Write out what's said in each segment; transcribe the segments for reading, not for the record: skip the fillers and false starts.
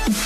Alright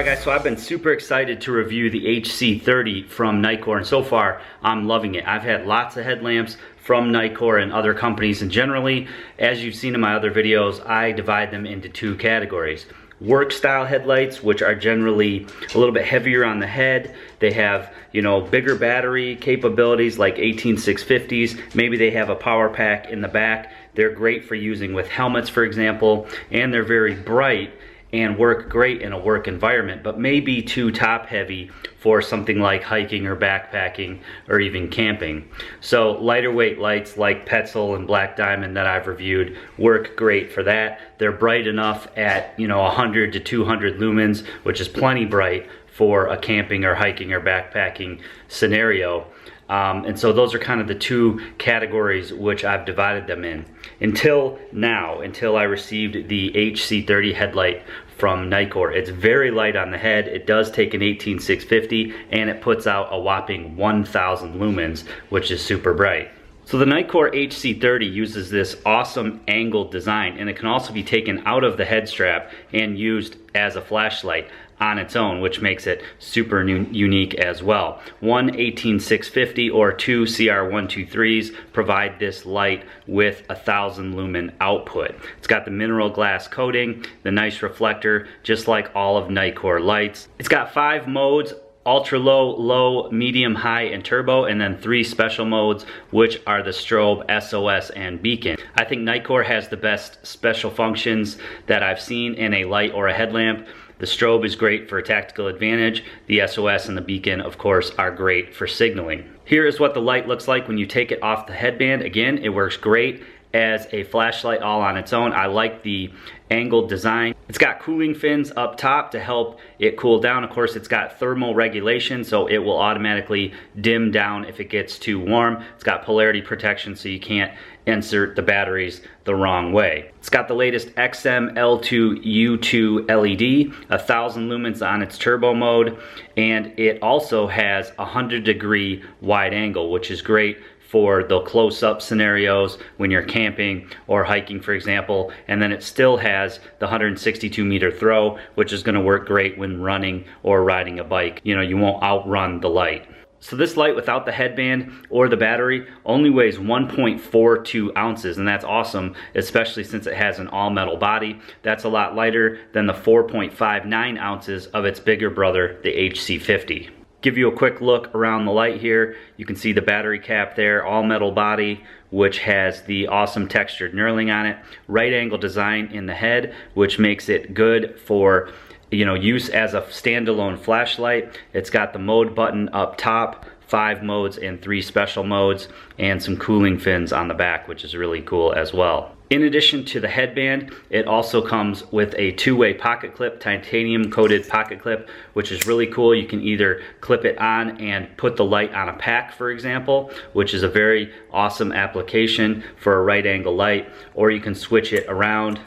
guys, so I've been super excited to review the HC30 from Nitecore, and so far I'm loving it. I've had lots of headlamps from Nitecore and other companies, and generally, as you've seen in my other videos, I divide them into two categories. Work style headlights, which are generally a little bit heavier on the head. They have, you know, bigger battery capabilities like 18650s. Maybe they have a power pack in the back. They're great for using with helmets, for example, and they're very bright and work great in a work environment, but may be too top heavy for something like hiking or backpacking or even camping. So lighter weight lights like Petzl and Black Diamond that I've reviewed work great for that. They're bright enough at, you know, 100 to 200 lumens, which is plenty bright for a camping or hiking or backpacking scenario. And so those are kind of the two categories which I've divided them in. Until now, until I received the HC30 headlight from Nitecore. It's very light on the head. It does take an 18650 and it puts out a whopping 1000 lumens, which is super bright. So the Nitecore HC30 uses this awesome angled design, and it can also be taken out of the head strap and used as a flashlight on its own, which makes it super unique as well. One 18650 or two CR123s provide this light with 1000 lumen output. It's got the mineral glass coating, the nice reflector, just like all of Nitecore lights. It's got 5 modes: ultra low, low, medium, high, and turbo, and then 3 special modes, which are the strobe, SOS, and beacon. I think Nitecore has the best special functions that I've seen in a light or a headlamp. The strobe is great for tactical advantage. The SOS and the beacon, of course, are great for signaling. Here is what the light looks like when you take it off the headband. Again, it works great as a flashlight all on its own. I like the angled design. It's got cooling fins up top to help it cool down. Of course, it's got thermal regulation, so it will automatically dim down if it gets too warm. It's got polarity protection, so you can't insert the batteries the wrong way. It's got the latest XM-L2U2 LED, 1000 lumens on its turbo mode, and it also has a 100-degree wide angle, which is great for the close-up scenarios when you're camping or hiking, for example. And then it still has the 162-meter throw, which is going to work great when running or riding a bike. You know, you won't outrun the light. So this light without the headband or the battery only weighs 1.42 ounces, and that's awesome, especially since it has an all-metal body. That's a lot lighter than the 4.59 ounces of its bigger brother, the HC50. Give you a quick look around the light here. You can see the battery cap there, all metal body, which has the awesome textured knurling on it. Right angle design in the head, which makes it good for, you know, use as a standalone flashlight. It's got the mode button up top, 5 modes and 3 special modes, and some cooling fins on the back, which is really cool as well. In addition to the headband, it also comes with a 2-way pocket clip, titanium coated pocket clip, which is really cool. You can either clip it on and put the light on a pack, for example, which is a very awesome application for a right angle light, or you can switch it around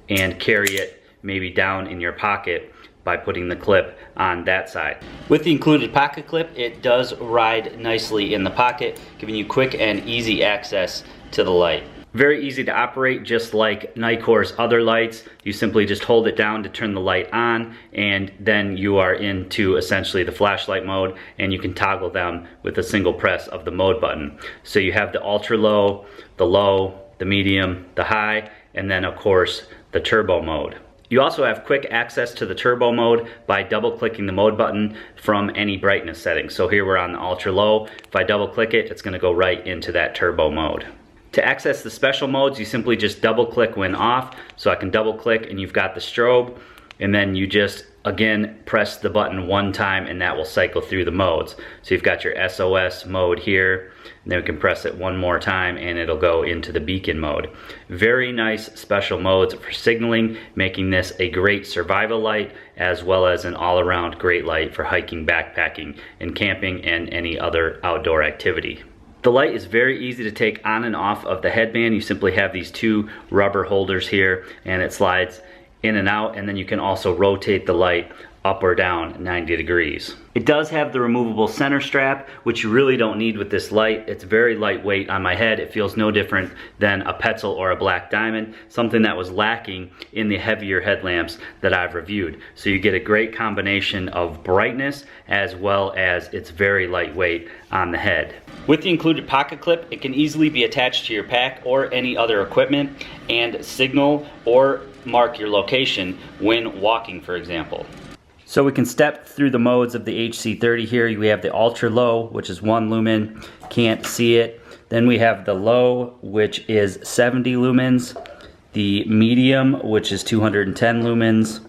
and carry it maybe down in your pocket by putting the clip on that side. With the included pocket clip, it does ride nicely in the pocket, giving you quick and easy access to the light. Very easy to operate, just like Nitecore's other lights. You simply just hold it down to turn the light on, and then you are into essentially the flashlight mode, and you can toggle them with a single press of the mode button. So you have the ultra low, the medium, the high, and then of course the turbo mode. You also have quick access to the turbo mode by double clicking the mode button from any brightness setting. So here we're on the ultra low. If I double click it, it's gonna go right into that turbo mode. To access the special modes, you simply just double click when off. So I can double click and you've got the strobe, and then you just again press the button one time and that will cycle through the modes. So you've got your SOS mode here, and then we can press it one more time and it'll go into the beacon mode. Very nice special modes for signaling, making this a great survival light as well as an all-around great light for hiking, backpacking, and camping and any other outdoor activity. The light is very easy to take on and off of the headband. You simply have these 2 rubber holders here, and it slides in and out, and then you can also rotate the light up or down 90 degrees. It does have the removable center strap, which you really don't need with this light. It's very lightweight on my head. It feels no different than a Petzl or a Black Diamond, something that was lacking in the heavier headlamps that I've reviewed. So you get a great combination of brightness as well as it's very lightweight on the head. With the included pocket clip, it can easily be attached to your pack or any other equipment and signal or mark your location when walking, for example. So we can step through the modes of the HC30 here. We have the ultra low, which is 1 lumen, can't see it. Then we have the low, which is 70 lumens. The medium, which is 210 lumens.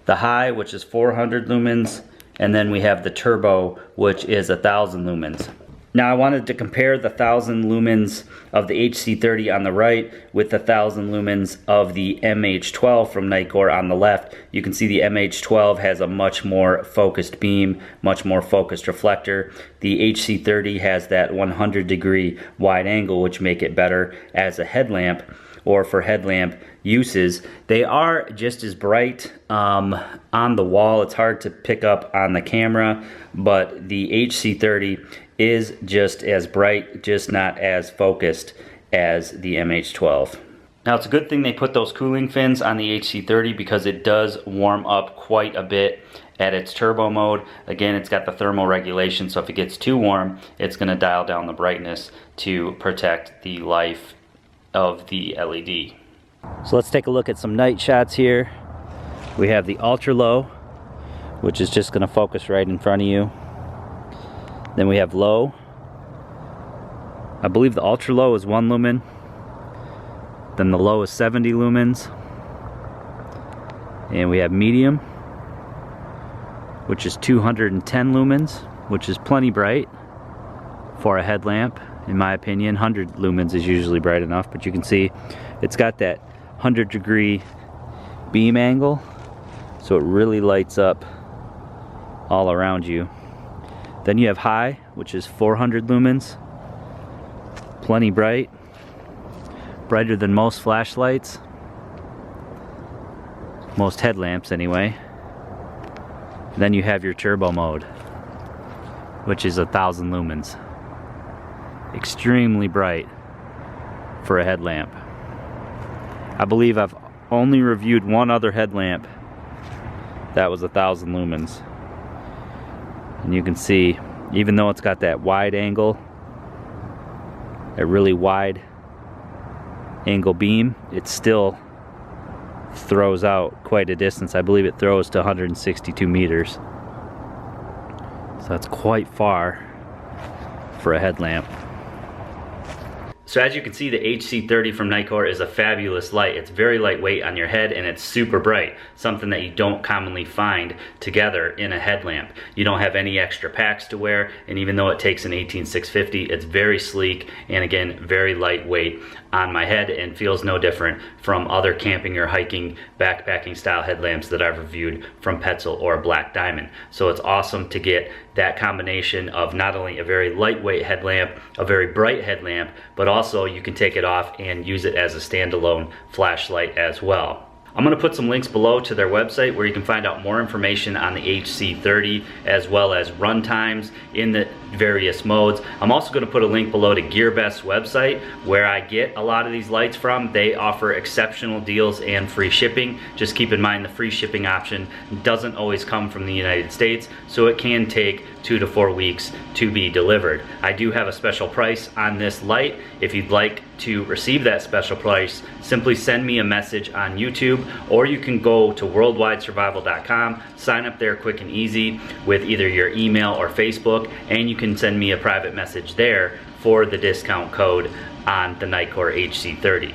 The high, which is 400 lumens. And then we have the turbo, which is 1000 lumens. Now I wanted to compare the 1000 lumens of the HC30 on the right with the 1000 lumens of the MH12 from Nitecore on the left. You can see the MH12 has a much more focused beam, much more focused reflector. The HC30 has that 100 degree wide angle, which make it better as a headlamp or for headlamp uses. They are just as bright on the wall. It's hard to pick up on the camera, but the HC30 is just as bright, just not as focused as the MH12. Now it's a good thing they put those cooling fins on the HC30 because it does warm up quite a bit at its turbo mode. Again, it's got the thermal regulation, so if it gets too warm, it's going to dial down the brightness to protect the life of the LED. So let's take a look at some night shots here. We have the ultra low, which is just going to focus right in front of you. Then we have low. I believe the ultra low is 1 lumen. Then the low is 70 lumens. And we have medium, which is 210 lumens, which is plenty bright for a headlamp. In my opinion, 100 lumens is usually bright enough, but you can see it's got that 100 degree beam angle, so it really lights up all around you. Then you have high, which is 400 lumens, plenty bright, brighter than most flashlights, most headlamps anyway. Then you have your turbo mode, which is 1000 lumens. Extremely bright for a headlamp. I believe I've only reviewed one other headlamp that was 1000 lumens. And you can see, even though it's got that wide angle, a really wide angle beam, it still throws out quite a distance. I believe it throws to 162 meters. So that's quite far for a headlamp. So as you can see, the HC30 from Nitecore is a fabulous light. It's very lightweight on your head and it's super bright, something that you don't commonly find together in a headlamp. You don't have any extra packs to wear, and even though it takes an 18650, it's very sleek and again, very lightweight on my head and feels no different from other camping or hiking, backpacking style headlamps that I've reviewed from Petzl or Black Diamond. So it's awesome to get that combination of not only a very lightweight headlamp, a very bright headlamp, but also you can take it off and use it as a standalone flashlight as well. I'm going to put some links below to their website where you can find out more information on the HC30 as well as run times in the various modes. I'm also going to put a link below to GearBest's website where I get a lot of these lights from. They offer exceptional deals and free shipping. Just keep in mind the free shipping option doesn't always come from the United States, so it can take 2 to 4 weeks to be delivered. I do have a special price on this light. If you'd like to receive that special price, simply send me a message on YouTube, or you can go to worldwidesurvival.com, sign up there quick and easy with either your email or Facebook, and you can send me a private message there for the discount code on the Nitecore HC30.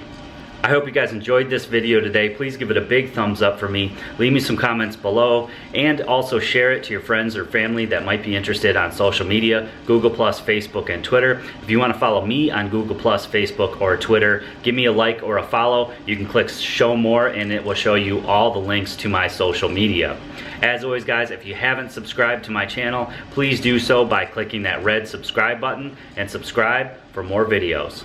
I hope you guys enjoyed this video today. Please give it a big thumbs up for me. Leave me some comments below and also share it to your friends or family that might be interested on social media, Google+, Facebook, and Twitter. If you want to follow me on Google+, Facebook, or Twitter, give me a like or a follow. You can click show more and it will show you all the links to my social media. As always guys, if you haven't subscribed to my channel, please do so by clicking that red subscribe button and subscribe for more videos.